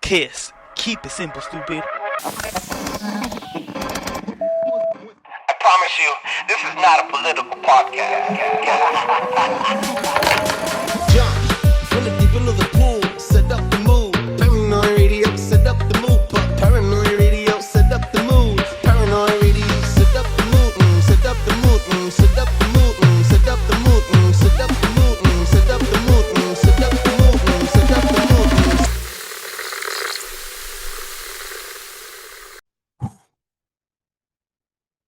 Kiss. Keep it simple, stupid. I promise you, this is not a political podcast. Jump, from the deep into the pool, set up the mood. Paranoi Radio, set up the mood. Paranoi Radio, set up the mood. Paranoi Radio, set up the mood. Set up the mood. Set up the mood. Set up the mood. Set up the mood. Set up the mood. Set up the mood. Set up the mood.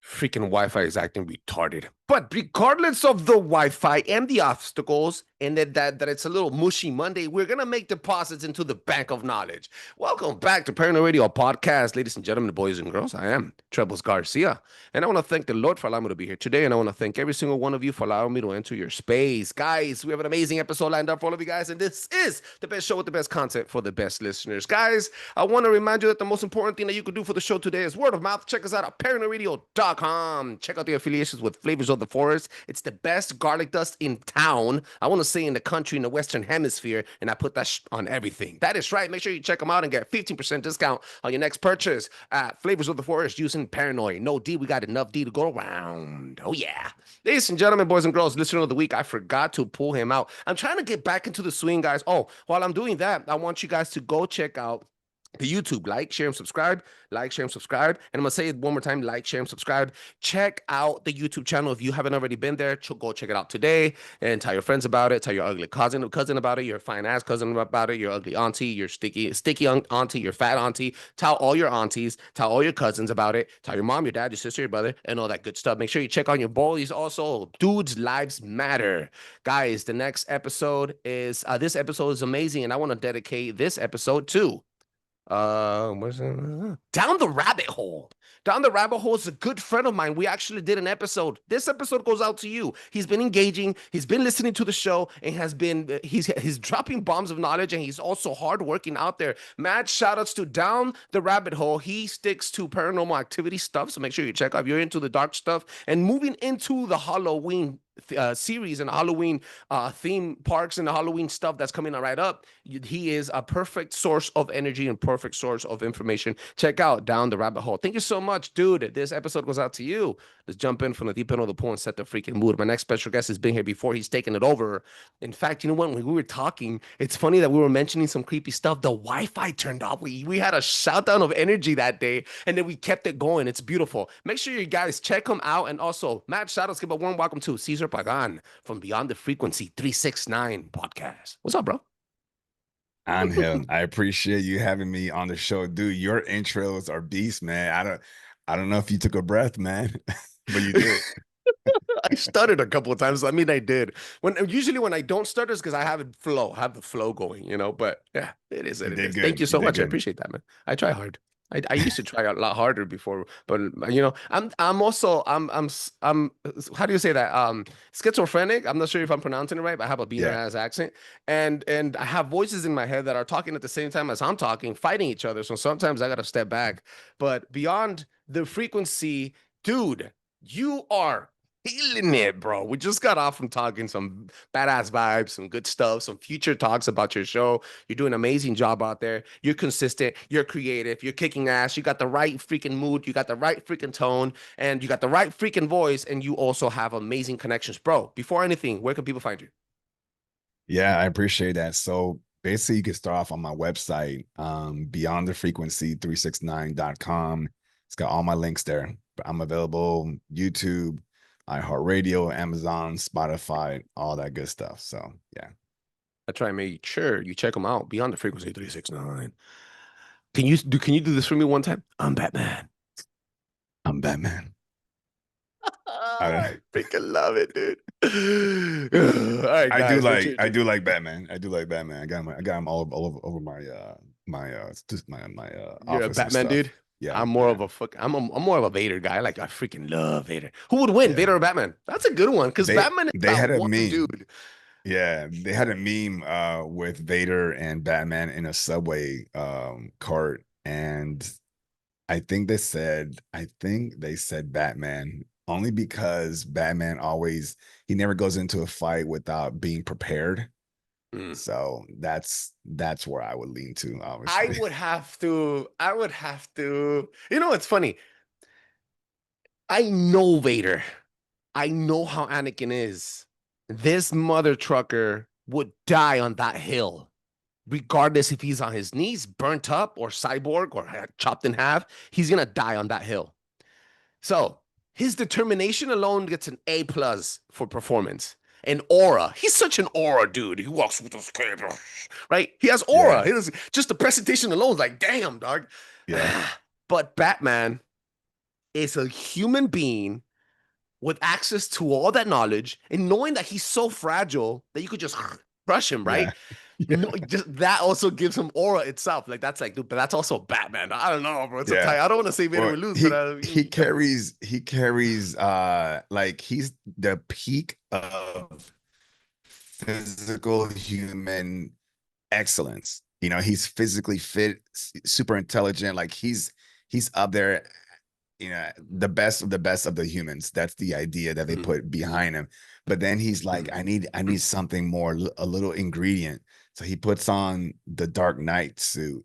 Freaking Wi-Fi is acting retarded. But regardless of the Wi-Fi and the obstacles, and that it's a little mushy Monday, we're going to make deposits into the bank of knowledge. Welcome back to Paranoi Radio podcast, ladies and gentlemen, boys and girls. I am Trebles Garcia, and I want to thank the Lord for allowing me to be here today, and I want to thank every single one of you for allowing me to enter your space. Guys, we have an amazing episode lined up for all of you guys, and this is the best show with the best content for the best listeners. Guys, I want to remind you that the most important thing that you could do for the show today is word of mouth. Check us out at ParanoiRadio.com. Check out the affiliations with Flavors of the Forest. It's the best garlic dust in town. I want to say in the country, in the Western Hemisphere, and I put that on everything. That is right. Make sure you check them out and get 15% discount on your next purchase at Flavors of the Forest using Paranoi. No D, we got enough D to go around. Oh, yeah. Ladies and gentlemen, boys and girls, listener of the week, I forgot to pull him out. I'm trying to get back into the swing, guys. Oh, while I'm doing that, I want you guys to go check out the YouTube. Like, share, and subscribe. Like, share, and subscribe. And I'm going to say it one more time. Like, share, and subscribe. Check out the YouTube channel. If you haven't already been there, go check it out today and tell your friends about it. Tell your ugly cousin about it, your fine-ass cousin about it, your ugly auntie, your sticky auntie, your fat auntie. Tell all your aunties. Tell all your cousins about it. Tell your mom, your dad, your sister, your brother, and all that good stuff. Make sure you check on your boys also. Dudes' lives matter. Guys, the next episode is, this episode is amazing, and I want to dedicate this episode to what's it? Down the Rabbit Hole. Down the Rabbit Hole is a good friend of mine. We actually did an episode. This episode goes out to you. He's been engaging. He's been listening to the show and has been, he's dropping bombs of knowledge, and he's also hardworking out there. Mad shout outs to Down the Rabbit Hole. He sticks to paranormal activity stuff. So make sure you check out if you're into the dark stuff. And moving into the Halloween series and Halloween theme parks and the Halloween stuff that's coming right up, he is a perfect source of energy and perfect source of information. Check out Down the Rabbit Hole. Thank you so much, dude. This episode goes out to you. Let's jump in from the deep end of the pool and set the freaking mood. My next special guest has been here before. He's taken it over. In fact, you know what? When we were talking, it's funny that we were mentioning some creepy stuff. The Wi-Fi turned off. We had a shout down of energy that day, and then we kept it going. It's beautiful. Make sure you guys check him out. And also, mad shout outs, give a warm welcome to Cesar Pagan from Beyond the Frequency 369 podcast. What's up, bro? Angel, I appreciate you having me on the show, dude. Your intros are beast, man. I don't know if you took a breath, man, but you did. I stuttered a couple of times. I mean, I did. Usually when I don't stutter is because I have the flow going, you know. But yeah, it is. It is. Thank you so much. I appreciate that, man. I try hard. I used to try a lot harder before, but you know, I'm also how do you say that? Schizophrenic. I'm not sure if I'm pronouncing it right, but I have a Beaner-ass accent, and I have voices in my head that are talking at the same time as I'm talking, fighting each other. So sometimes I gotta step back. But Beyond the Frequency, dude, you are feeling it, bro. We just got off from talking some badass vibes, some good stuff, some future talks about your show. You're doing an amazing job out there. You're consistent. You're creative. You're kicking ass. You got the right freaking mood. You got the right freaking tone, and you got the right freaking voice, and you also have amazing connections, bro. Before anything, where can people find you? Yeah, I appreciate that. So basically, you can start off on my website, beyondthefrequency369.com. It's got all my links there. I'm available YouTube, iHeartRadio, Amazon, Spotify, all that good stuff. So yeah, I try and make sure you check them out. Beyond the Frequency 369. Can you do this for me one time? I'm Batman. I'm Batman. I freaking love it, dude. All right, guys, I do like Batman. I got him all over my You're a Batman, dude. Yeah, I'm more of a Vader guy. I freaking love Vader. Who would win, Vader or Batman? That's a good one, because Batman is they had a one meme. dude. Yeah, they had a meme with Vader and Batman in a subway cart, and I think they said Batman only because Batman he never goes into a fight without being prepared. So that's where I would lean to, I obviously. would have to. You know, it's funny. I know Vader. I know how Anakin is. This mother trucker would die on that hill, regardless if he's on his knees, burnt up, or cyborg, or chopped in half. He's gonna die on that hill. So his determination alone gets an A+ for performance. And aura. He's such an aura dude. He walks with this cape, right? He has aura. Yeah. He does, just the presentation alone is like, damn, dog. Yeah. But Batman is a human being with access to all that knowledge and knowing that he's so fragile that you could just crush him, right? Yeah. No, just that also gives him aura itself. Like that's like, dude, but that's also Batman. I don't know, bro. It's a Yeah. tight. I don't want to say Vader Well, would lose, he but he carries like he's the peak of physical human excellence. You know, he's physically fit, super intelligent. Like he's up there, you know, the best of the humans. That's the idea that they put behind him. But then he's like, I need something more, a little ingredient. So he puts on the Dark Knight suit,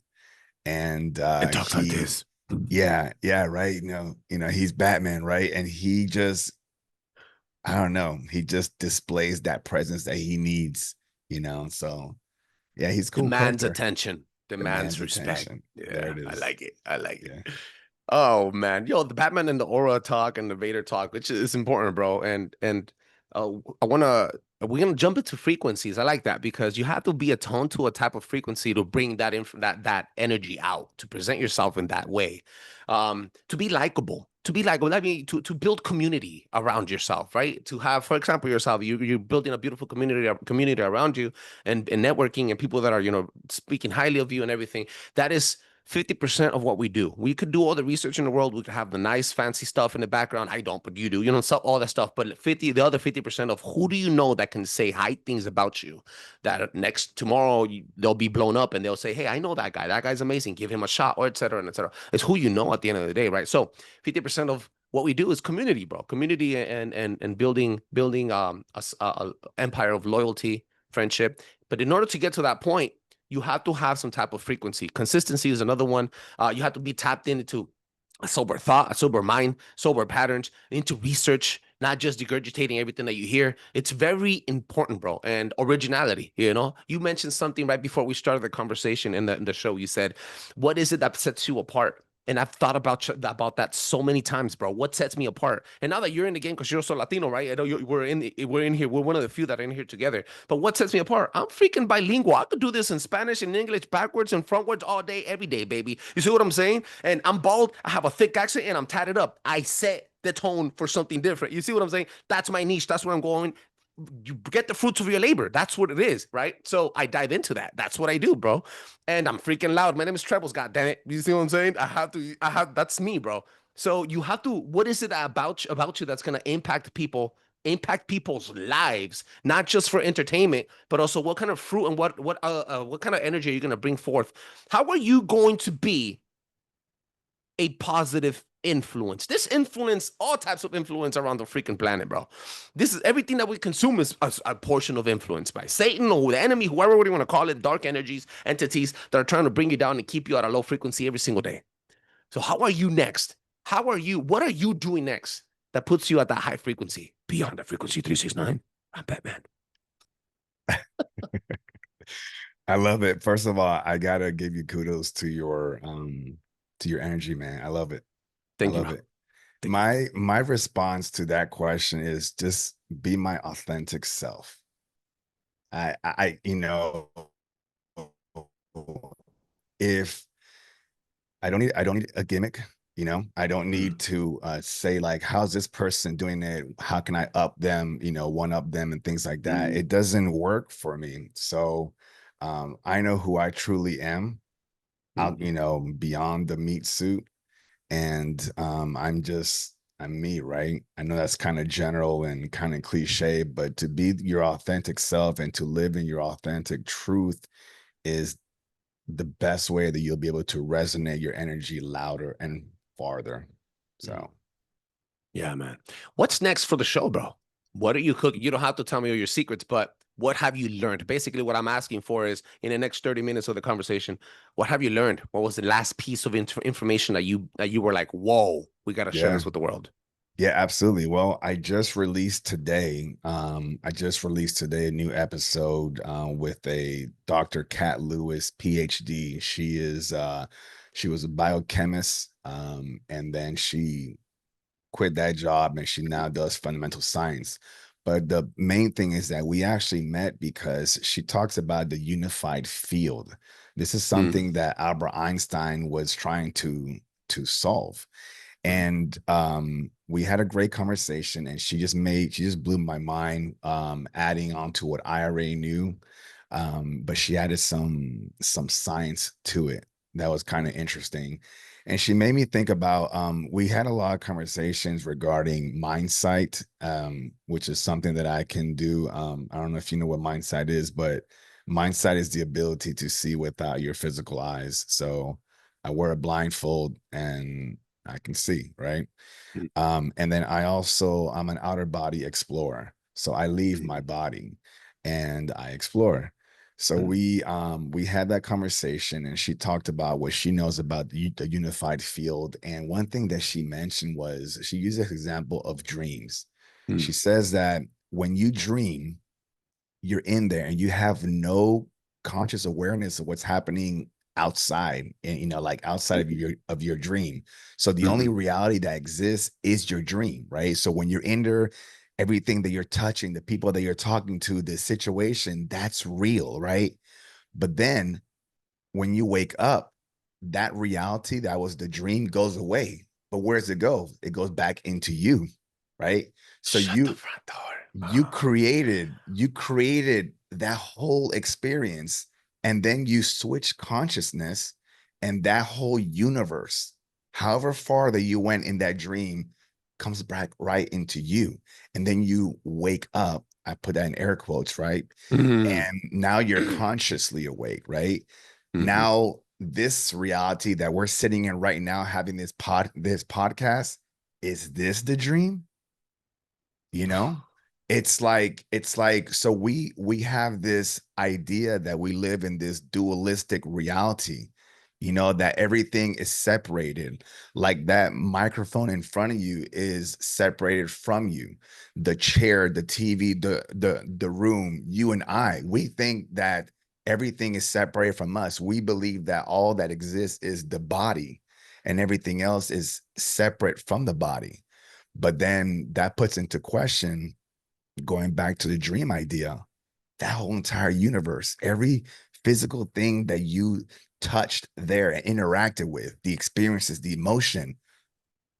and it talks like this. yeah, right. You know, he's Batman, right? And he just, I don't know, he just displays that presence that he needs, you know. So yeah, he's a cool Demands character. attention. Demands respect. Attention. Yeah, There it I is. like it. I like it. Yeah. Oh man, yo, the Batman and the aura talk and the Vader talk, which is important, bro. And we're gonna jump into frequencies. I like that because you have to be attuned to a type of frequency to bring that energy out, to present yourself in that way, to be likable. I mean, to build community around yourself, right? To have, for example, yourself, you're building a beautiful community around you, and networking, and people that are, you know, speaking highly of you and everything. That is 50% of what we do. We could do all the research in the world. We could have the nice, fancy stuff in the background. I don't, but you do, you know, so all that stuff. But the other 50% of who do you know that can say high things about you, that tomorrow they'll be blown up and they'll say, hey, I know that guy. That guy's amazing. Give him a shot, or et cetera, and et cetera. It's who you know at the end of the day, right? So 50% of what we do is community, bro. Community and building a empire of loyalty, friendship. But in order to get to that point, you have to have some type of frequency. Consistency is another one. You have to be tapped into a sober thought, a sober mind, sober patterns, into research, not just regurgitating everything that you hear. It's very important, bro. And originality, you know? You mentioned something right before we started the conversation in the show. You said, what is it that sets you apart? And I've thought about that so many times, bro. What sets me apart? And now that you're in the game, because you're also Latino, right? I know we're in here. We're one of the few that are in here together. But what sets me apart? I'm freaking bilingual. I could do this in Spanish and English, backwards and frontwards, all day, every day, baby. You see what I'm saying? And I'm bald. I have a thick accent, and I'm tatted up. I set the tone for something different. You see what I'm saying? That's my niche. That's where I'm going. You get the fruits of your labor. That's what it is, right? So I dive into that. That's what I do, bro. And I'm freaking loud. My name is Trebles, goddammit. You see what I'm saying? That's me, bro. So you have to, what is it about you that's going to impact people's lives, not just for entertainment, but also what kind of fruit and what kind of energy are you going to bring forth? How are you going to be a positive influence? This influence, all types of influence around the freaking planet, bro. This is everything that we consume is a portion of influence by Satan or the enemy, whoever you want to call it, dark energies, entities that are trying to bring you down and keep you at a low frequency every single day. So how are you next? What are you doing next that puts you at that high frequency, beyond that frequency 369? I'm Batman. I love it. First of all, I gotta give you kudos to your energy, man. I love it. Thank you. I love it. My response to that question is just be my authentic self. I you know, if I don't need a gimmick, you know, I don't need to say like, how's this person doing it? How can I up them, you know, one up them and things like that. It doesn't work for me. So I know who I truly am out, you know, beyond the meat suit. And I'm me, right? I know that's kind of general and kind of cliche, but to be your authentic self and to live in your authentic truth is the best way that you'll be able to resonate your energy louder and farther. So yeah, man. What's next for the show, bro? What are you cooking? You don't have to tell me all your secrets, but what have you learned? Basically, what I'm asking for is in the next 30 minutes of the conversation, what have you learned? What was the last piece of information that you were like, whoa, we got to share Yeah. this with the world? Yeah, absolutely. Well, I just released today a new episode with a Dr. Kat Lewis, PhD. She was a biochemist, and then she quit that job and she now does fundamental science. But the main thing is that we actually met because she talks about the unified field. This is something that Albert Einstein was trying to solve. And we had a great conversation, and she just blew my mind, adding on to what I already knew. But she added some science to it that was kind of interesting. And she made me think about, we had a lot of conversations regarding mindsight, which is something that I can do. I don't know if you know what mindsight is, but mindsight is the ability to see without your physical eyes. So I wear a blindfold and I can see, right? And then I'm an outer body explorer. So I leave my body and I explore. So we had that conversation, and she talked about what she knows about the unified field. And one thing that she mentioned was she used an example of dreams. She says that when you dream, you're in there and you have no conscious awareness of what's happening outside, and like outside of your dream. So the only reality that exists is your dream, right? So when you're in there, everything that you're touching, the people that you're talking to, the situation, that's real, right? But then when you wake up, that reality that was the dream goes away. But where does it go? It goes back into you, right? So Shut the front door. you created that whole experience, and then you switch consciousness, and that whole universe, however far that you went in that dream, comes back right into you. And then you wake up, I put that in air quotes, right? And now you're consciously awake, right? Now this reality that we're sitting in right now, having this podcast, is this the dream? You know, it's like so we have this idea that we live in this dualistic reality, that everything is separated, like that microphone in front of you is separated from you, the chair, the TV, the room, you and we think that everything is separated from us. We believe that all that exists is the body, and everything else is separate from the body. But then that puts into question, going back to the dream idea, that whole entire universe, every physical thing that you touched there and interacted with, the experiences, the emotion,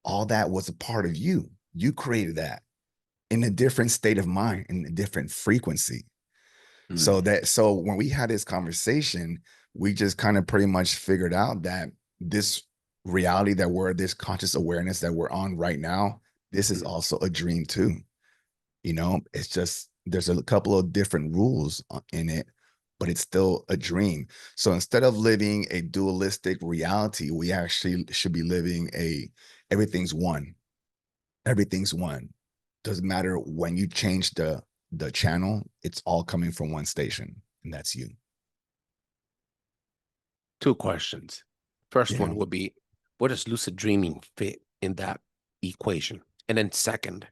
all that was a part of you. You created that in a different state of mind, in a different frequency. So when we had this conversation, we just kind of pretty much figured out that this reality that this conscious awareness that we're on right now, this is also a dream too. It's just, there's a couple of different rules in it, but it's still a dream. So instead of living a dualistic reality, we actually should be living everything's one. Everything's one. Doesn't matter when you change the channel, it's all coming from one station, and that's you. Two questions. First Yeah. one would be, where does lucid dreaming fit in that equation? And then second,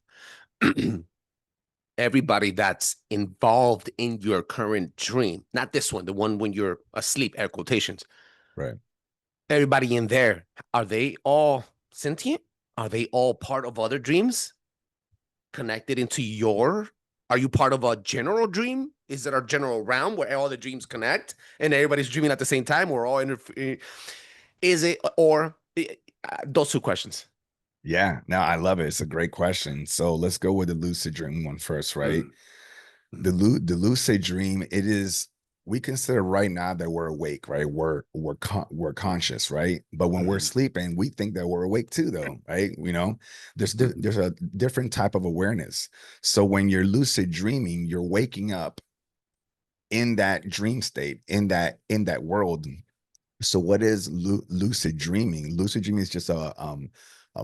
everybody that's involved in your current dream, not this one, the one when you're asleep, air quotations. Right. Everybody in there, are they all sentient? Are they all part of other dreams connected into are you part of a general dream? Is it a general realm where all the dreams connect and everybody's dreaming at the same time? We're all is it, or those two questions? Yeah, no, I love it. It's a great question. So let's go with the lucid dream one first, right? The lucid dream, we consider right now that we're awake, right? We're conscious, right? But when we're sleeping, we think that we're awake too, though, right? There's a different type of awareness. So when you're lucid dreaming, you're waking up in that dream state, in that world. So what is lucid dreaming? Lucid dreaming is just a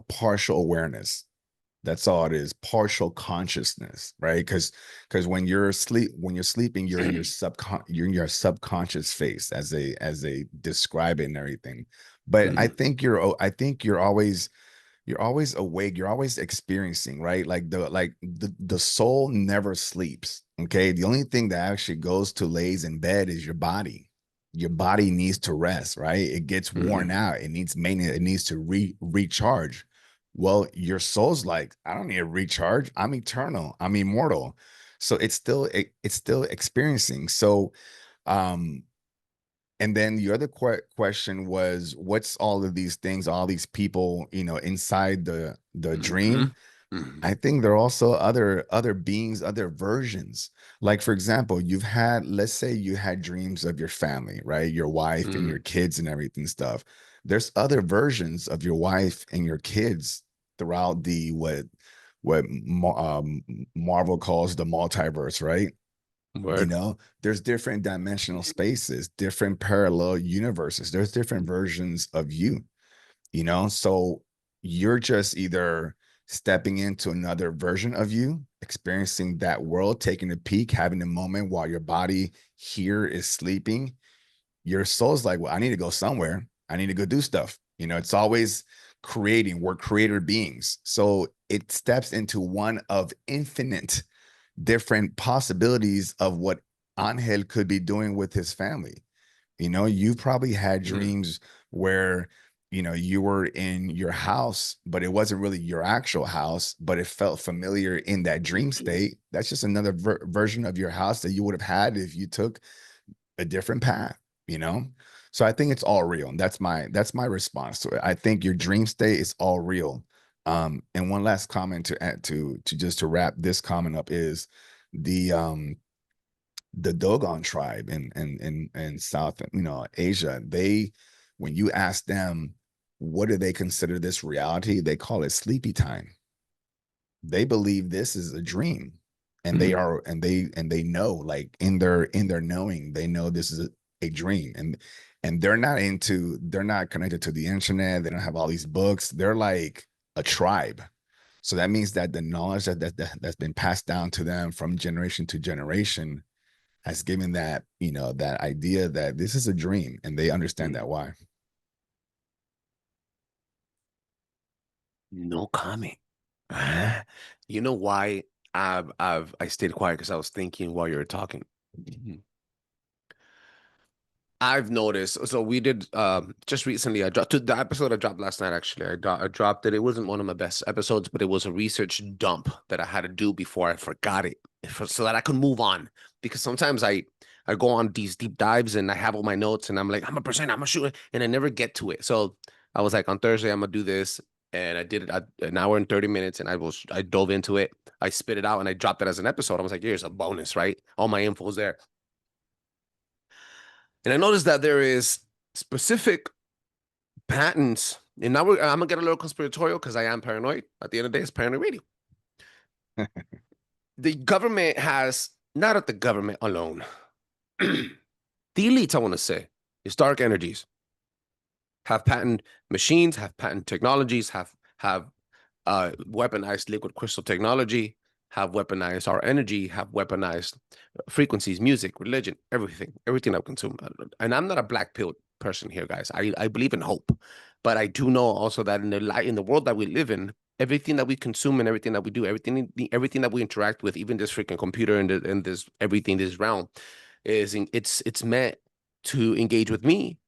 partial awareness. That's all it is. Partial consciousness, right? Because when you're sleeping, you're in your subconscious phase as they describe it and everything. But I think you're always awake, you're always experiencing, right? Like the soul never sleeps. Okay. The only thing that actually goes to lays in bed is your body. Your body needs to rest, right? It gets worn out, it needs maintenance, it needs to recharge. Well, your soul's like, I don't need to recharge, I'm eternal, I'm immortal. So it's still experiencing. So and then the other question was, what's all of these things, all these people, inside the dream? I think there are also other beings, other versions. Like, for example, let's say you had dreams of your family, right? Your wife and your kids and everything stuff. There's other versions of your wife and your kids throughout the Marvel calls the multiverse, right? Word. There's different dimensional spaces, different parallel universes. There's different versions of you, so you're just either stepping into another version of you, experiencing that world, taking a peek, having a moment while your body here is sleeping. Your soul's like, well, I need to go somewhere, I need to go do stuff. It's always creating. We're creator beings, so it steps into one of infinite different possibilities of what Angel could be doing with his family. You probably had dreams where, you were in your house, but it wasn't really your actual house, but it felt familiar in that dream state. That's just another version of your house that you would have had if you took a different path, So I think it's all real. And that's my response to it. I think your dream state is all real. And one last comment to add to just to wrap this comment up is the Dogon tribe in South, Asia. When you ask them, what do they consider this reality? They call it sleepy time. They believe this is a dream, and they are, and they know, like in their knowing, they know this is a dream, and they're not connected to the internet. They don't have all these books. They're like a tribe. So that means that the knowledge that's been passed down to them from generation to generation has given that, that idea that this is a dream, and they understand that why. No comment. You know why I stayed quiet? Because I was thinking while you were talking. I've noticed. So we did just recently. I dropped the episode I dropped last night. Actually, I dropped it. It wasn't one of my best episodes, but it was a research dump that I had to do before I forgot it, so that I could move on. Because sometimes I go on these deep dives and I have all my notes and I'm like, I'm gonna shoot it, and I never get to it. So I was like, on Thursday I'm gonna do this, and I did it at an hour and 30 minutes, and I dove into it. I spit it out and I dropped it as an episode. I was like, here's a bonus, right? All my info is there. And I noticed that there is specific patents. And now I'm going to get a little conspiratorial because I am paranoid. At the end of the day, it's Paranoi Radio. The government has, not at the government alone, the elites, I want to say, is dark energies, have patent machines, have patent technologies, have weaponized liquid crystal technology, have weaponized our energy, have weaponized frequencies, music, religion, everything I consume. And I'm not a black pill person here, guys. I believe in hope, but I do know also that in the world that we live in, everything that we consume and everything that we do, everything that we interact with, even this freaking computer and this everything, this realm, it's meant to engage with me.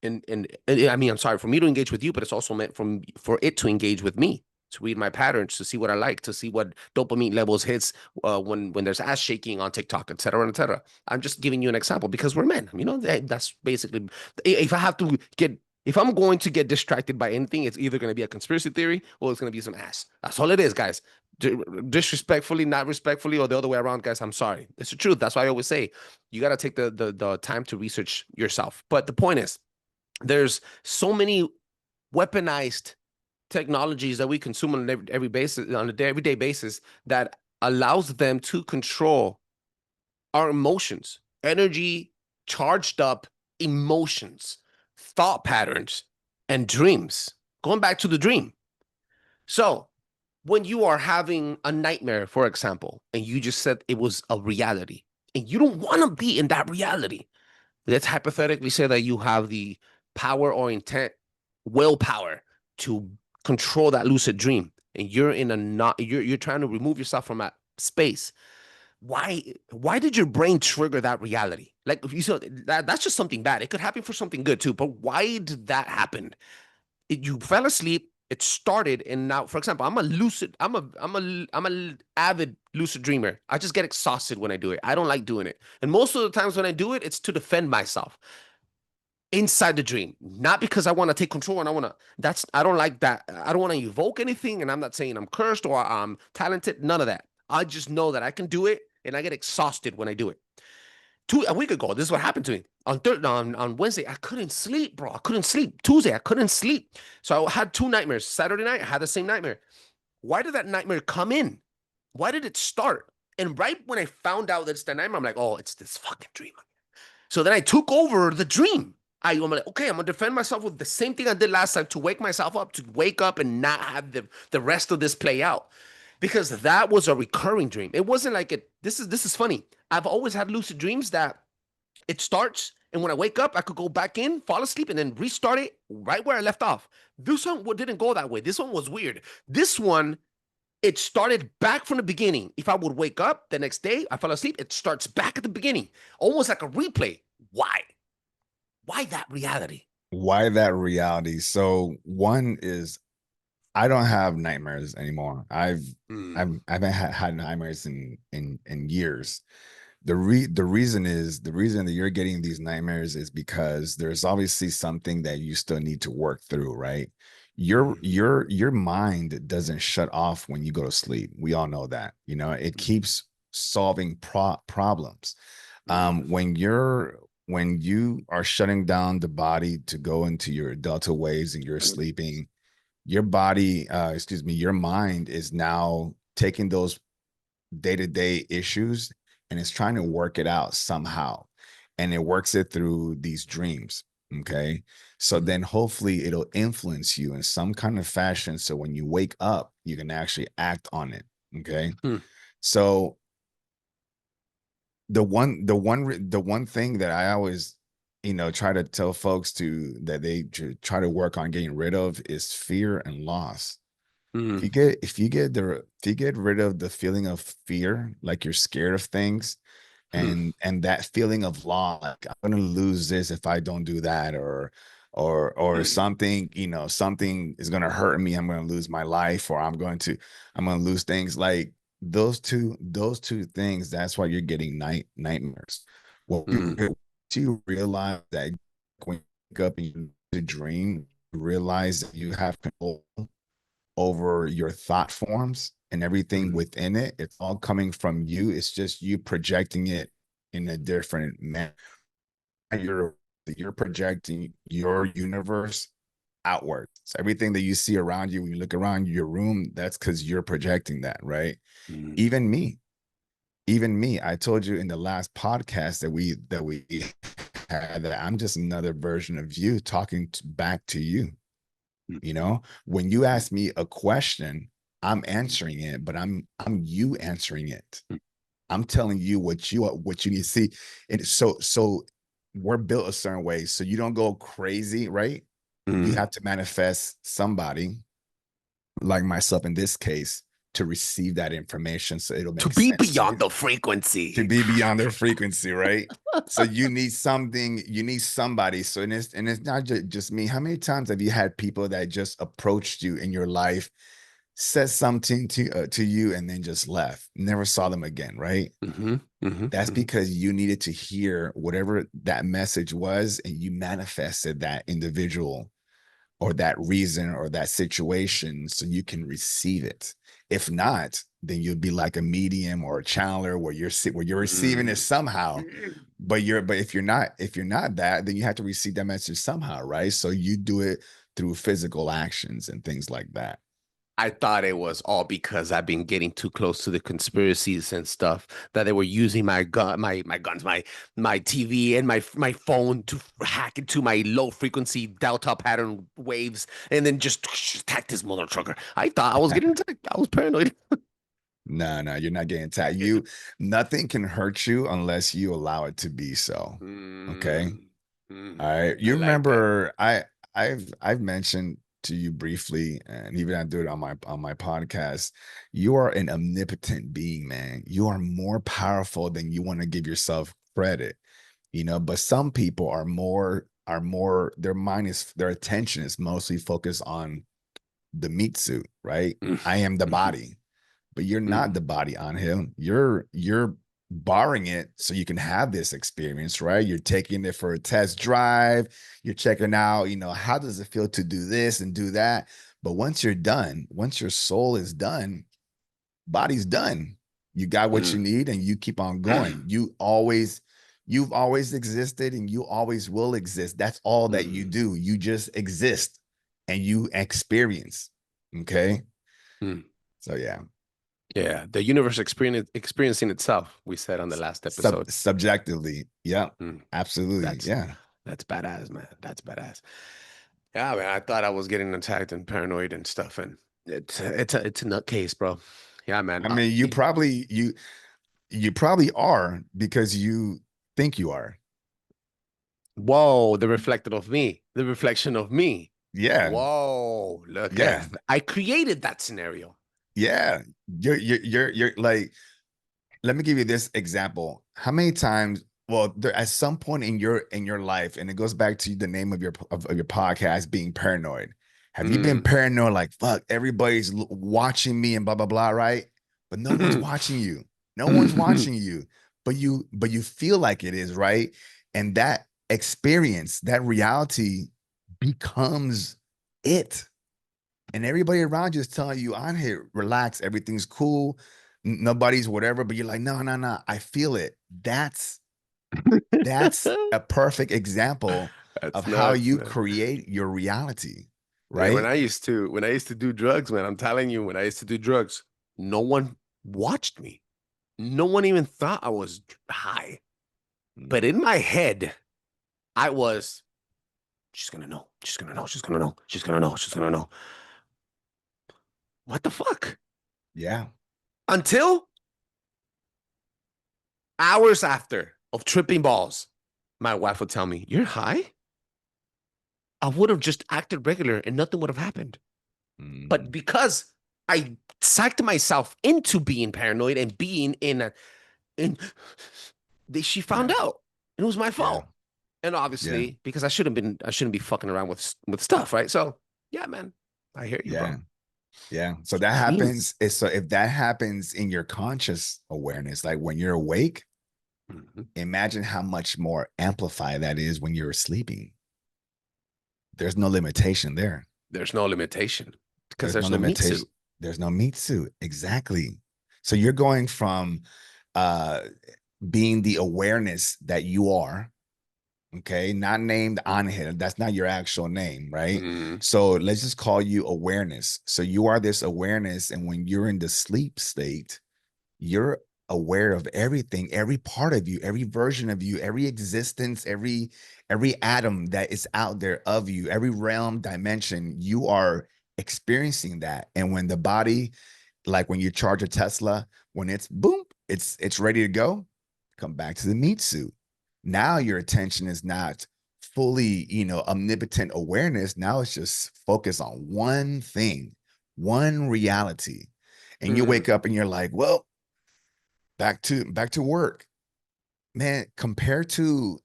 And I mean, I'm sorry, for me to engage with you, but it's also meant for it to engage with me, to read my patterns, to see what I like, to see what dopamine levels hits when there's ass shaking on TikTok, et cetera, et cetera. I'm just giving you an example because we're men. That's basically, if I'm going to get distracted by anything, it's either going to be a conspiracy theory or it's going to be some ass. That's all it is, guys. Disrespectfully, not respectfully, or the other way around, guys. I'm sorry. It's the truth. That's why I always say you got to take the time to research yourself. But the point is, there's so many weaponized technologies that we consume on an everyday basis that allows them to control our emotions, energy, charged up emotions, thought patterns, and dreams. Going back to the dream. So when you are having a nightmare, for example, and you just said it was a reality, and you don't want to be in that reality, let's hypothetically say that you have the power or intent, willpower to control that lucid dream, and you're in a not you're trying to remove yourself from that space. Why did your brain trigger that reality? Like if you said that's just something bad. It could happen for something good too, but why did that happen? You fell asleep, it started, and now, for example, I'm a avid lucid dreamer. I just get exhausted when I do it. I don't like doing it. And most of the times when I do it, it's to defend myself inside the dream, not because I want to take control and I don't like that. I don't want to evoke anything, and I'm not saying I'm cursed or I'm talented, none of that. I just know that I can do it, and I get exhausted when I do it. A week ago, this is what happened to me. On Wednesday, I couldn't sleep, bro. I couldn't sleep. Tuesday, I couldn't sleep. So I had 2 nightmares. Saturday night, I had the same nightmare. Why did that nightmare come in? Why did it start? And right when I found out that it's the nightmare, I'm like, oh, it's this fucking dream. So then I took over the dream. I'm like, okay, I'm gonna defend myself with the same thing I did last time to wake myself up, to wake up and not have the rest of this play out. Because that was a recurring dream. It wasn't like it. This is funny. I've always had lucid dreams that it starts, and when I wake up, I could go back in, fall asleep, and then restart it right where I left off. This one didn't go that way. This one was weird. This one, it started back from the beginning. If I would wake up the next day, I fell asleep, it starts back at the beginning, almost like a replay. Why? Why that reality? Why that reality? So one is I don't have nightmares anymore. I haven't had nightmares in years. The reason that you're getting these nightmares is because there's obviously something that you still need to work through, right? Your mind doesn't shut off when you go to sleep. We all know that. It keeps solving problems. When you are shutting down the body to go into your delta waves and you're sleeping, your body, your mind is now taking those day-to-day issues and it's trying to work it out somehow. And it works it through these dreams. Okay. So then hopefully it'll influence you in some kind of fashion. So when you wake up, you can actually act on it. Okay. So the one thing that I always try to tell folks that they try to work on getting rid of is fear and loss. If you get rid of the feeling of fear, like you're scared of things, and that feeling of loss, like I'm gonna lose this if I don't do that, or something, something is gonna hurt me, I'm gonna lose my life, or I'm gonna lose things, like those two things. That's why you're getting nightmares. Well, you realize that when you wake up and you dream, you realize that you have control over your thought forms and everything within it. It's all coming from you. It's just you projecting it in a different manner. You're projecting your universe outward. So everything that you see around you, when you look around your room, that's because you're projecting that, right? Even me, I told you in the last podcast that we had that I'm just another version of you talking back to you. When you ask me a question, I'm answering it, but I'm you answering it. I'm telling you what you need to see. And so we're built a certain way, so you don't go crazy, right? You have to manifest somebody like myself in this case to receive that information, so it'll make to be sense beyond the frequency. To be beyond their frequency, right? So you need something, you need somebody. So and it's not just me. How many times have you had people that just approached you in your life, said something to you, and then just left, never saw them again, right? That's because you needed to hear whatever that message was, and you manifested that individual or that reason or that situation so you can receive it. If not, then you'd be like a medium or a channeler where you're receiving it somehow. But if you're not that, then you have to receive that message somehow, right? So you do it through physical actions and things like that. I thought it was all because I've been getting too close to the conspiracies and stuff, that they were using my guns, my TV and my phone to hack into my low frequency delta pattern waves and then just attack this mother trucker. I thought I was getting attacked. I was paranoid. No, no, you're not getting attacked. Nothing can hurt you unless you allow it to be so. Okay. All right. You I like that. remember I've mentioned to you briefly, and even I do it on my podcast. You are an omnipotent being, man. You are more powerful than you want to give yourself credit, but some people are more their attention is mostly focused on the meat suit, right? I am the body, but you're not the body on him. You're borrowing it so you can have this experience, right? You're taking it for a test drive. You're checking out, how does it feel to do this and do that? But once you're done, once your soul is done, body's done. You got what you need and you keep on going. You've always existed and you always will exist. That's all that you do. You just exist and you experience. Okay. So yeah. Yeah, the universe experiencing itself, we said on the last episode. Subjectively. Yeah, absolutely. That's badass, man. That's badass. Yeah, man, I thought I was getting attacked and paranoid and stuff, and it's a nutcase, bro. Yeah, man. I mean, you probably are because you think you are. Whoa, the reflection of me. Yeah. Whoa, look at I created that scenario. Yeah, you're like, let me give you this example. How many times, well, there at some point in your life, and it goes back to the name of your podcast being paranoid. Have you been paranoid, like, fuck, everybody's watching me and blah, blah, blah, right? But no one's watching you. No one's watching you, but you feel like it is, right? And that experience, that reality becomes it. And everybody around you is telling you, on here, relax, everything's cool, nobody's whatever, but you're like, no, I feel it. That's a perfect example of how you create your reality, right? Yeah, when I used to do drugs, man, I'm telling you, when I used to do drugs, no one watched me. No one even thought I was high. But in my head, I was, she's gonna know. What the fuck? Yeah. Until hours after of tripping balls, my wife would tell me, "You're high?" I would have just acted regular and nothing would have happened. But because I psyched myself into being paranoid and being she found out. And it was my fault. And obviously, because I shouldn't be fucking around with stuff, right? So yeah, man, I hear you, bro. Yeah. So that happens. So if that happens in your conscious awareness, like when you're awake, imagine how much more amplified that is when you're sleeping. There's no limitation there. There's no limitation because there's no meat suit. There's no meat suit. Exactly. So you're going from being the awareness that you are, okay, not named Angel. That's not your actual name, right? So let's just call you awareness. So you are this awareness, and when you're in the sleep state, you're aware of everything, every part of you, every version of you, every existence, every atom that is out there of you, every realm, dimension. You are experiencing that. And when the body, like when you charge a Tesla, when it's boom, it's ready to go, come back to the meat suit. Now your attention is not fully, omnipotent awareness. Now it's just focused on one thing, one reality. And you wake up and you're like, well, back to work, man. Compared to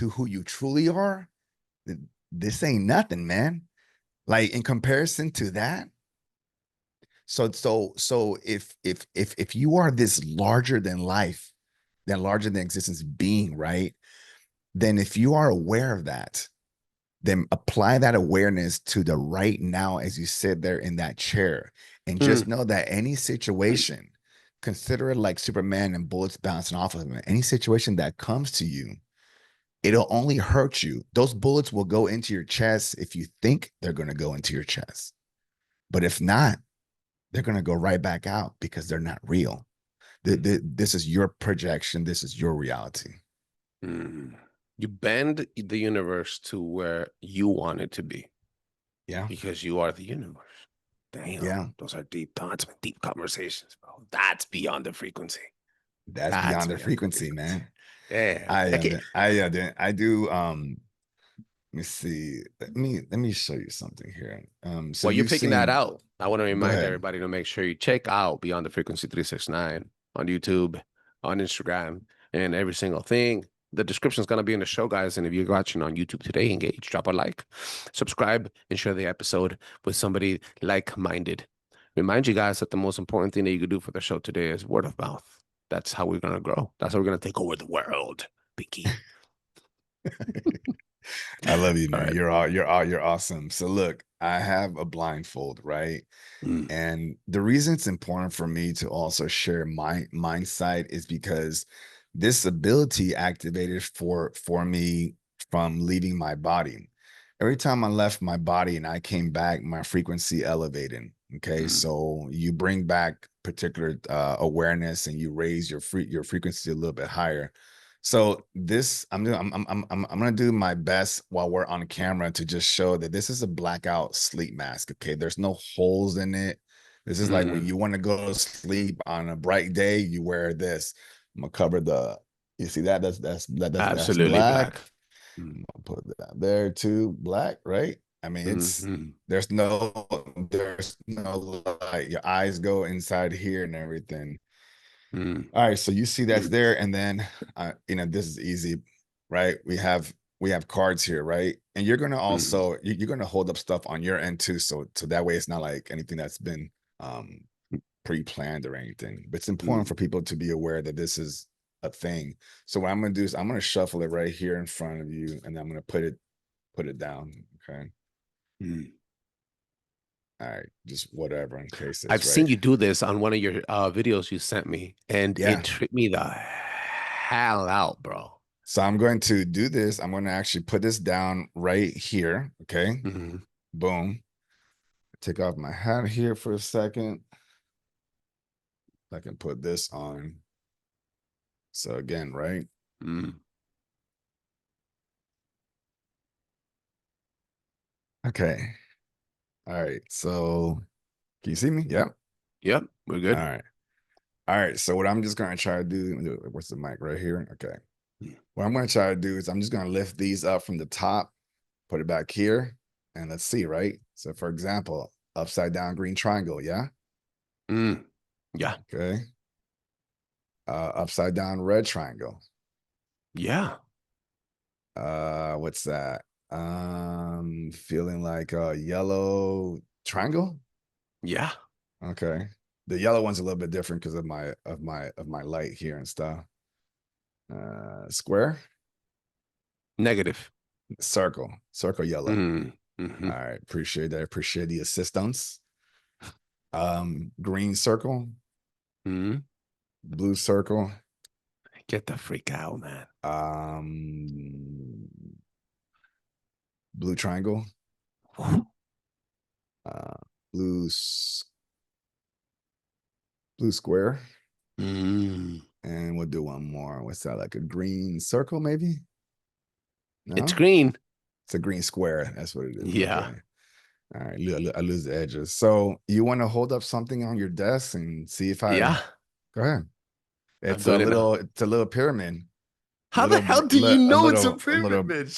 who you truly are, this ain't nothing, man. Like in comparison to that. So if you are this larger than life, larger than existence being, right? Then if you are aware of that, then apply that awareness to the right now as you sit there in that chair, and just know that any situation, consider it like Superman and bullets bouncing off of him. Any situation that comes to you, it'll only hurt you. Those bullets will go into your chest if you think they're going to go into your chest. But if not, they're going to go right back out because they're not real. This is your projection. This is your reality. Mm. You bend the universe to where you want it to be. Yeah. Because you are the universe. Damn. Yeah. Those are deep thoughts, deep conversations, bro. That's beyond the frequency. That's beyond the frequency, man. Yeah. I do. Let me see. Let me show you something here. So While you're you've picking that seen. out, I want to Go remind ahead. everybody to make sure you check out Beyond the Frequency 369 on YouTube, on Instagram, and every single thing. The description is going to be in the show, guys. And if you're watching on YouTube today, engage, drop a like, subscribe, and share the episode with somebody like-minded. Remind you guys that the most important thing that you could do for the show today is word of mouth. That's how we're going to grow. That's how we're going to take over the world, Pinky. I love you, man. Right. You're awesome. So look, I have a blindfold, right? And the reason it's important for me to also share my side is because this ability activated for me from leaving my body. Every time I left my body and I came back, my frequency elevated. Okay, so you bring back particular awareness and you raise your frequency a little bit higher. So this, I'm gonna do my best while we're on camera to just show that this is a blackout sleep mask. Okay, there's no holes in it. This is like when you want to go to sleep on a bright day, you wear this. I'm gonna cover the. You see that? That's Absolutely black. black. I'll put that there too. Black, right? I mean, it's there's no light. Your eyes go inside here and everything. All right, so you see that's there, and then this is easy, right? We have cards here, right? And you're gonna also you're gonna hold up stuff on your end too, so that way it's not like anything that's been pre-planned or anything. But it's important for people to be aware that this is a thing. So what I'm gonna do is I'm gonna shuffle it right here in front of you, and then I'm gonna put it down. Okay. All right, just whatever in case I've seen you do this on one of your videos you sent me, and it tripped me the hell out, bro. So I'm going to do this. I'm going to actually put this down right here. Okay. Boom. Take off my hat here for a second. I can put this on. So again, right? Okay. All right. So can you see me? Yep. Yep. We're good. All right. All right. So what I'm just going to try to do, what's the mic right here? Okay. What I'm going to try to do is I'm just going to lift these up from the top, put it back here, and let's see, right? So for example, upside down green triangle. Yeah. Yeah. Okay. Upside down red triangle. Yeah. What's that? Feeling like a yellow triangle. Yeah. Okay. The yellow one's a little bit different because of my light here and stuff. Square. Negative. Circle yellow. All right, appreciate that. Appreciate the assistance. Green circle. Blue circle. Get the freak out, man. Blue triangle. Blue square. And we'll do one more. What's that? Like a green circle, maybe? No? It's green. It's a green square. That's what it is. Yeah. Okay. All right. I lose the edges. So you want to hold up something on your desk and see if I. Yeah. Go ahead. It's a little pyramid. How the hell do you know it's a pyramid?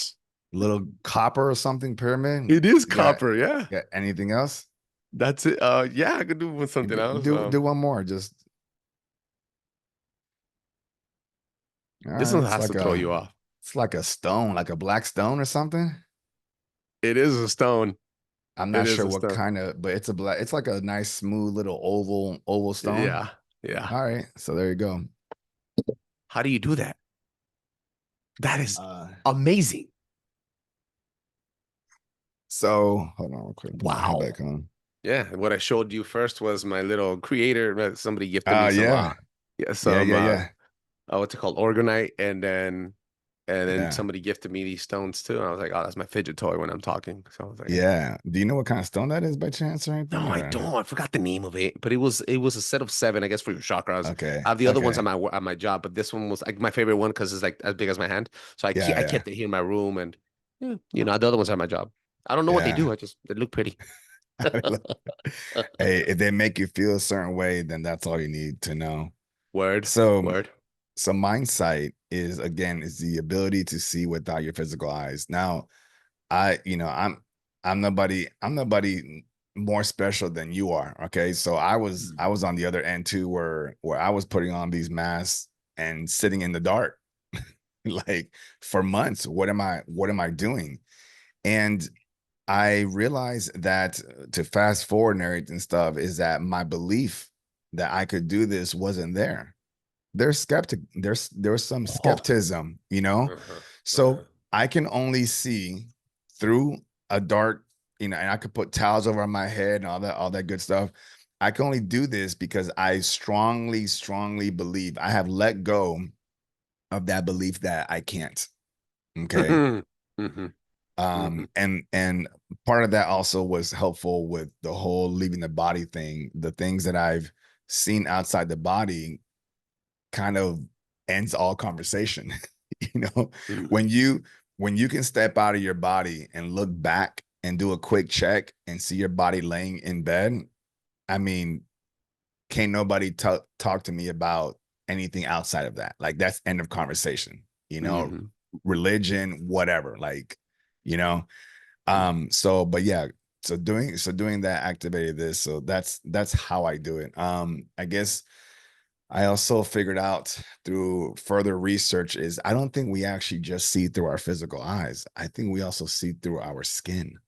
Little copper or something pyramid. It is copper. Yeah. Got anything else? That's it. Yeah, I could do with something else. Do one more. Just. This one has to throw you off. It's like a stone, like a black stone or something. It is a stone. I'm not sure what kind of, but it's like a nice, smooth little oval stone. Yeah. Yeah. All right. So there you go. How do you do that? That is amazing. So hold on real quick. Wow. Back on. Yeah. What I showed you first was my little creator that somebody gifted me. Yeah. Yeah. So yeah. what's it called? Organite, and then And then Yeah. somebody gifted me these stones too. And I was like, oh, that's my fidget toy when I'm talking. So I was like, Yeah. Do you know what kind of stone that is by chance or no, anything? I Or? don't. I forgot the name of it, but it was a set of 7, I guess, for your chakras. Okay. I have the other ones Okay. on my job, but this one was like my favorite one because it's like as big as my hand. So Yeah. I Yeah. kept it here in my room, and yeah, the other ones are my job. I don't know what they Yeah. do. They look pretty. Hey, if they make you feel a certain way, then that's all you need to know. Word, So, word. so mind sight is the ability to see without your physical eyes. Now, I'm nobody more special than you are. Okay. So I was on the other end too, where I was putting on these masks and sitting in the dark like for months. What am I doing? And I realized that to fast forward and everything stuff is that my belief that I could do this wasn't there. There was some Oh. skepticism, Uh-huh, uh-huh. so I can only see through a dark, and I could put towels over my head and all that good stuff. I can only do this because I strongly, strongly believe I have let go of that belief that I can't. Okay. Mhm, mhm, mhm. And part of that also was helpful with the whole leaving the body thing. The things that I've seen outside the body kind of ends all conversation. you know Mhm. when you when you can step out of your body and look back and do a quick check and see your body laying in bed, I mean, can't nobody talk to me about anything outside of that. Like, that's end of conversation. Mhm. Religion, whatever, like, you know so but yeah, so doing that activated this. So that's how I do it. I guess I also figured out through further research is I don't think we actually just see through our physical eyes. I think we also see through our skin.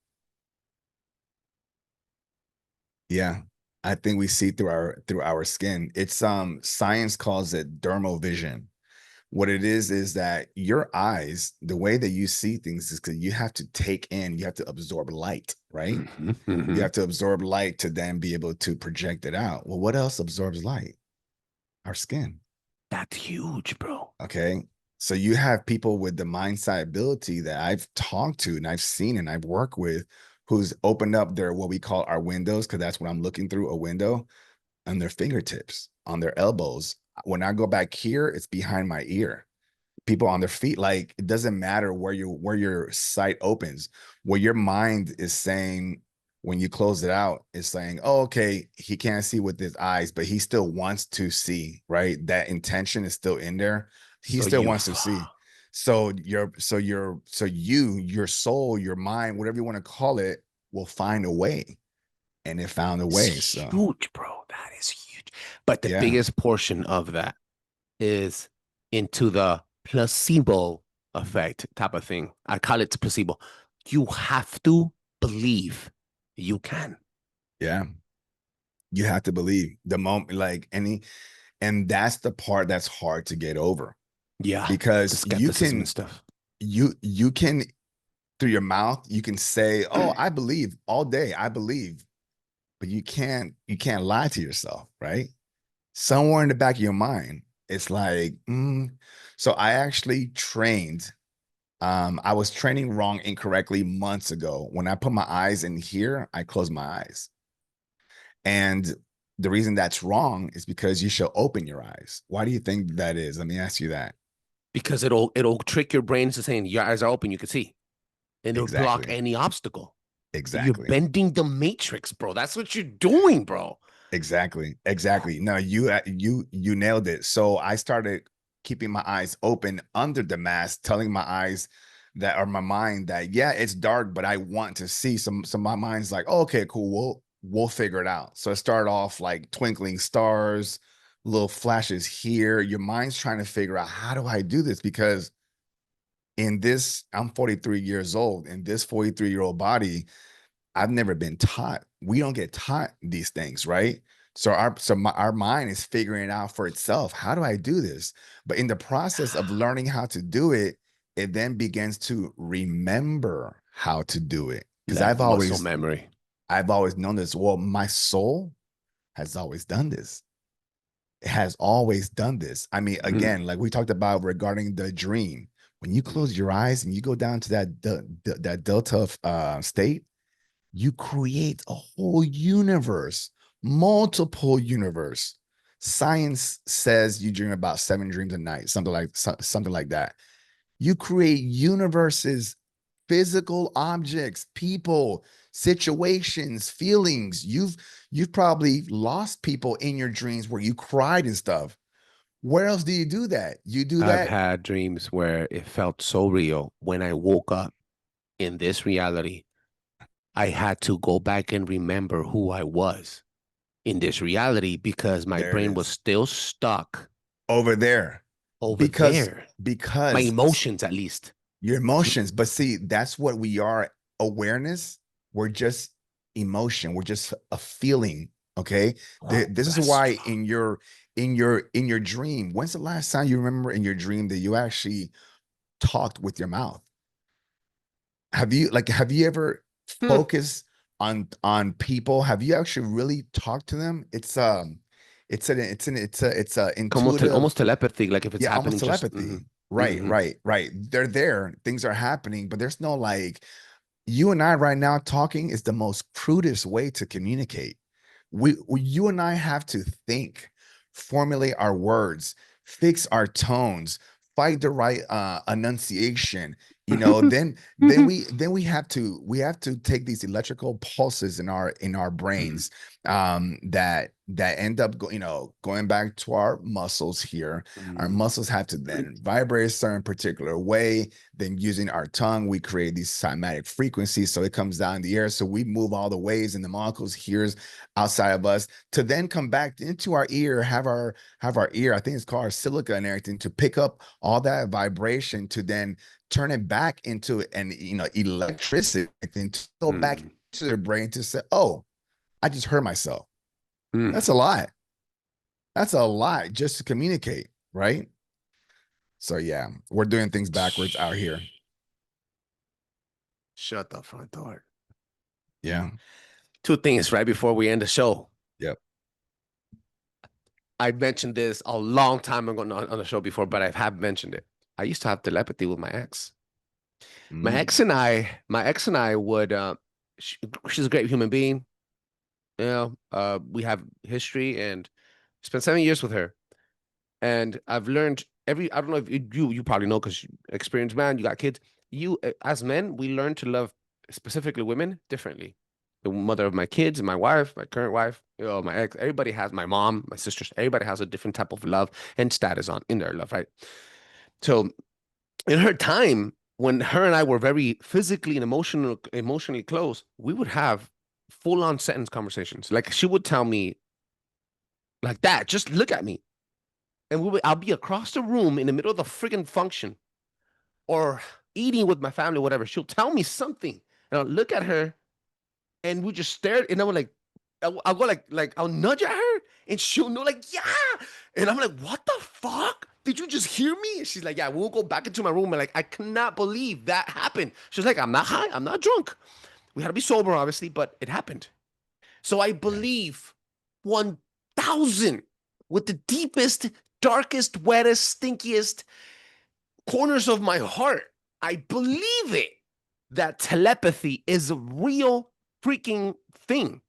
Yeah. I think we see through our skin. It's science calls it dermal vision. What it is that your eyes, the way that you see things is because you have to absorb light, right? Mhm, You mhm. have to absorb light to then be able to project it out. Well, what else absorbs light? Our skin. That's huge, bro. Okay. So you have people with the mindset ability that I've talked to and I've seen and I've worked with who's opened up their what we call our windows, because that's what I'm looking through, a window, on their fingertips, on their elbows. When I go back here, it's behind my ear. People on their feet, like, it doesn't matter where your sight opens. What your mind is saying when you close it out is saying, oh, okay, he can't see with his eyes, but he still wants to see, right? That intention is still in there. He So still you, wants to see. So your soul, your mind, whatever you want to call it, will find a way. And it found a it's way. So huge, bro. That is huge. But the yeah. biggest portion of that is into the placebo effect type of thing. I call it placebo. You have to believe you can. Yeah. You have to believe the moment, like and that's the part that's hard to get over, Yeah, the because skepticism and stuff. you can through your mouth you can say, oh, I believe all day, I believe, but you can't lie to yourself, right? Somewhere in the back of your mind it's like, so I actually trained. I was training wrong, incorrectly, months ago. When I put my eyes in here, I close my eyes. And the reason that's wrong is because you should open your eyes. Why do you think that is? Let me ask you that. Because it'll trick your brain into saying your eyes are open, you can see. And it'll block Exactly. any obstacle. You're Exactly. bending the matrix, bro. That's what you're doing, bro. Exactly. Exactly. No, you nailed it. So I started keeping my eyes open under the mask, telling my eyes that, or my mind, that yeah, it's dark, but I want to see. So my mind's like, oh, okay, cool. We'll figure it out. So it started off like twinkling stars, little flashes here. Your mind's trying to figure out, how do I do this? Because I'm 43 years old. In this 43-year-old body, I've never been taught. We don't get taught these things, right? So our mind is figuring it out for itself. How do I do this? But in the process of learning how to do it, it then begins to remember how to do it. Because Like muscle memory. I've always known this. Well, my soul has always done this. It has always done this. I mean, Mhm. again, like we talked about regarding the dream. when you close your eyes and you go down to that delta state, you create a whole universe, multiple universe. Science says you dream about 7 dreams a night, something like that. You create universes, physical objects, people, situations, feelings. You've probably lost people in your dreams where you cried and stuff. Where else do you do that? You do I've that. had dreams where it felt so real. When I woke up in this reality, I had to go back and remember who I was in this reality because my There it brain was is. still stuck Over there. over Because there. My because emotions, at least. your emotions. But see, that's what we are. Awareness. We're just emotion. We're just a feeling. Okay. This is That's why strong. in your dream, when's the last time you remember in your dream that you actually talked with your mouth? Have you ever Hmm. focused on people? Have you actually really talked to them? It's a intuitive, Almost telepathy, like if it's yeah, almost happening just. telepathy. Right, Mhm. right. They're there. Things are happening, but there's no like you and I right now talking is the most crudest way to communicate. You and I have to think, formulate our words, fix our tones, find the right enunciation. Then we have to take these electrical pulses in our brains that end up going back to our muscles here. Our muscles have to then vibrate a certain particular way. Then using our tongue, we create these cymatic frequencies. So it comes down in the air. So we move all the waves and the molecules hears outside of us to then come back into our ear, have our ear, I think it's called our silica and everything, to pick up all that vibration to then turn it back into an electricity and to go back to their brain to say, oh, I just heard myself. That's a lot. That's a lot just to communicate, right? So yeah, we're doing things backwards out here. Shut the front door. Yeah. Two things right before we end the show. Yep. I mentioned this a long time ago on the show before, but I have mentioned it. I used to have telepathy with my ex. My ex and I would she's a great human being. We have history and spent 7 years with her. And I've learned I don't know if you probably know because experienced man, you got kids. You as men, we learn to love specifically women differently. The mother of my kids, my wife, my current wife, my ex, everybody has, my mom, my sisters, everybody has a different type of love and status in their love, right? So in her time, when her and I were very physically and emotionally close, we would have full-on sentence conversations. Like she would tell me like that, just look at me. And I'll be across the room in the middle of the friggin' function or eating with my family, whatever. She'll tell me something, and I'll look at her, and we just stare, and I'm like, I'll go like I'll nudge at her, and she'll know like, yeah, and I'm like, what the fuck? Did you just hear me? And she's like, yeah. We'll go back into my room, and like, I cannot believe that happened. She's like, I'm not high, I'm not drunk. We had to be sober, obviously, but it happened. So I believe 1,000 with the deepest, darkest, wettest, stinkiest corners of my heart. I believe it that telepathy is a real freaking thing.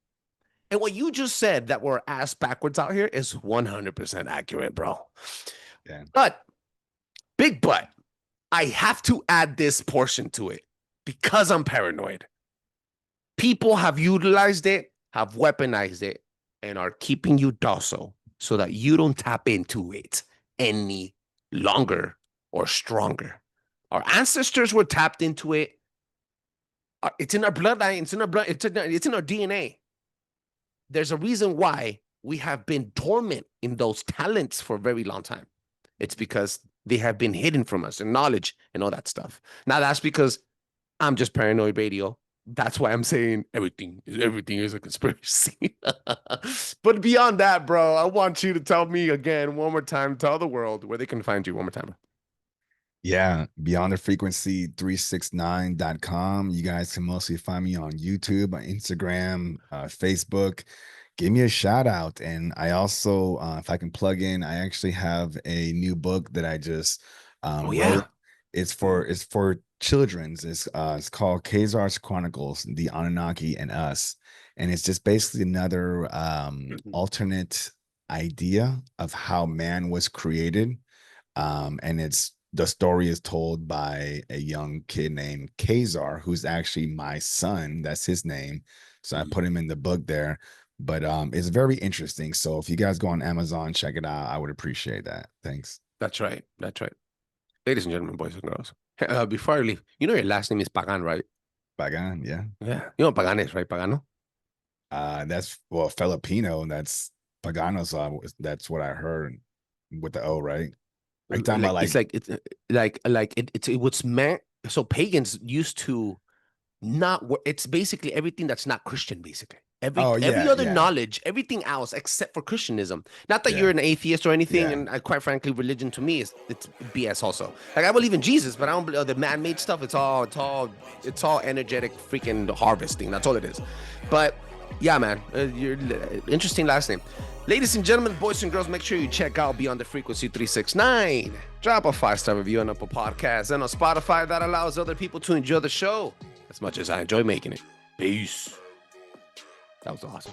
And what you just said, that we're ass backwards out here, is 100% accurate, bro. Yeah. But, big but, I have to add this portion to it because I'm paranoid. People have utilized it, have weaponized it, and are keeping you docile so that you don't tap into it any longer or stronger. Our ancestors were tapped into it. It's in our bloodline. It's in our blood. It's in our DNA. There's a reason why we have been dormant in those talents for a very long time. It's because they have been hidden from us, and knowledge and all that stuff. Now that's because I'm just Paranoid Radio. That's why I'm saying everything is a conspiracy. But beyond that, bro, I want you to tell me again one more time, tell the world where they can find you one more time. Yeah, beyond the frequency 369.com. You guys can mostly find me on YouTube, on Instagram, Facebook. Give me a shout out. And I also, if I can plug in, I actually have a new book that I just wrote. It's for children's. It's called Cesar's Chronicles: The Anunnaki and Us, and it's just basically another alternate idea of how man was created. And the story is told by a young kid named Cesar, who's actually my son. That's his name. So I put him in the book there. But it's very interesting. So if you guys go on Amazon, check it out. I would appreciate that. Thanks. That's right. That's right. Ladies and gentlemen, boys and girls. Before I leave, you know your last name is Pagan, right? Pagan, yeah. Yeah. You know what Pagan is, right? Pagano? That's Filipino. That's Pagano. So that's what I heard with the O, right? Are you talking about it was meant. So pagans used to not. It's basically everything that's not Christian. Basically, every other knowledge, everything else except for Christianism. Not that you're an atheist or anything. And quite frankly, religion to me it's BS. Also, like I believe in Jesus, but I don't believe the man-made stuff. It's all energetic freaking harvesting. That's all it is. But yeah, man, you're interesting last name. Ladies and gentlemen, boys and girls, make sure you check out Beyond the Frequency 369. Drop a 5-star review on Apple Podcasts and on Spotify. That allows other people to enjoy the show as much as I enjoy making it. Peace. That was awesome.